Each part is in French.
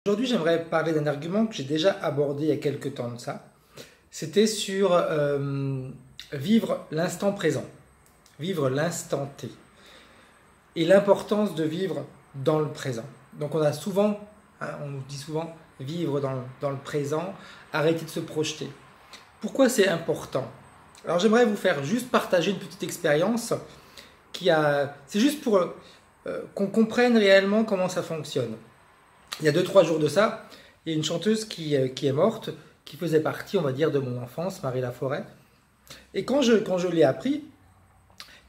Aujourd'hui, j'aimerais parler d'un argument que j'ai déjà abordé il y a quelques temps de ça. C'était sur vivre l'instant présent, vivre l'instant T et l'importance de vivre dans le présent. Donc on a souvent, on nous dit souvent, vivre dans le présent, arrêter de se projeter. Pourquoi c'est important? Alors j'aimerais vous faire juste partager une petite expérience c'est juste pour qu'on comprenne réellement comment ça fonctionne. Il y a 2-3 jours de ça, il y a une chanteuse qui est morte, qui faisait partie, on va dire, de mon enfance, Marie Laforêt. Et quand je l'ai appris,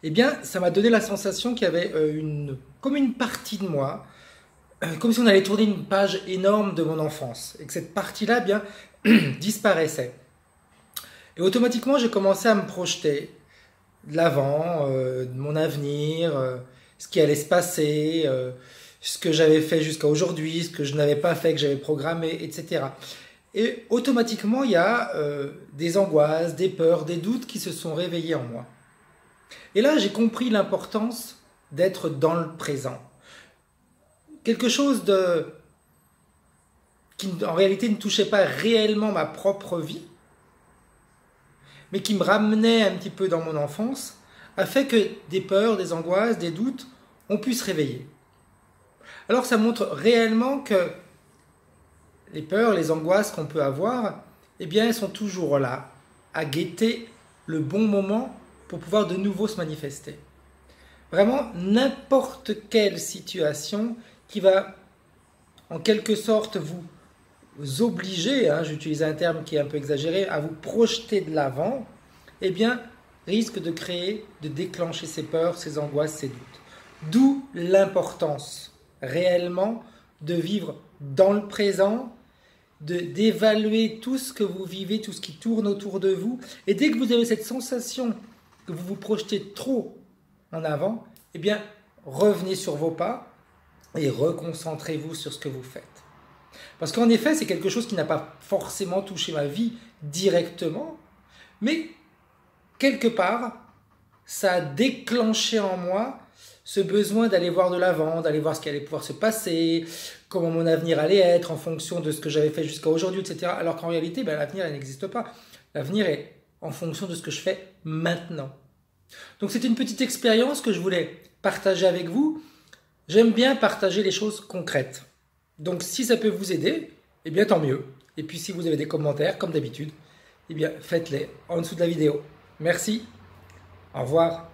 eh bien, ça m'a donné la sensation qu'il y avait comme une partie de moi, comme si on allait tourner une page énorme de mon enfance, et que cette partie-là, eh bien, disparaissait. Et automatiquement, j'ai commencé à me projeter de l'avant, de mon avenir, ce qui allait se passer, ce que j'avais fait jusqu'à aujourd'hui, ce que je n'avais pas fait, que j'avais programmé, etc. Et automatiquement, il y a des angoisses, des peurs, des doutes qui se sont réveillés en moi. Et là, j'ai compris l'importance d'être dans le présent. Quelque chose qui en réalité ne touchait pas réellement ma propre vie, mais qui me ramenait un petit peu dans mon enfance, a fait que des peurs, des angoisses, des doutes ont pu se réveiller. Alors ça montre réellement que les peurs, les angoisses qu'on peut avoir, eh bien elles sont toujours là, à guetter le bon moment pour pouvoir de nouveau se manifester. Vraiment n'importe quelle situation qui va en quelque sorte vous obliger, j'utilise un terme qui est un peu exagéré, à vous projeter de l'avant, eh bien risque de créer, de déclencher ces peurs, ces angoisses, ces doutes. D'où l'importance réellement de vivre dans le présent, d'évaluer tout ce que vous vivez, tout ce qui tourne autour de vous. Et dès que vous avez cette sensation que vous vous projetez trop en avant, eh bien, revenez sur vos pas et reconcentrez-vous sur ce que vous faites. Parce qu'en effet, c'est quelque chose qui n'a pas forcément touché ma vie directement, mais quelque part, ça a déclenché en moi ce besoin d'aller voir de l'avant, d'aller voir ce qui allait pouvoir se passer, comment mon avenir allait être en fonction de ce que j'avais fait jusqu'à aujourd'hui, etc. Alors qu'en réalité, l'avenir, il n'existe pas. L'avenir est en fonction de ce que je fais maintenant. Donc c'est une petite expérience que je voulais partager avec vous. J'aime bien partager les choses concrètes. Donc si ça peut vous aider, eh bien tant mieux. Et puis si vous avez des commentaires, comme d'habitude, eh bien faites-les en dessous de la vidéo. Merci, au revoir.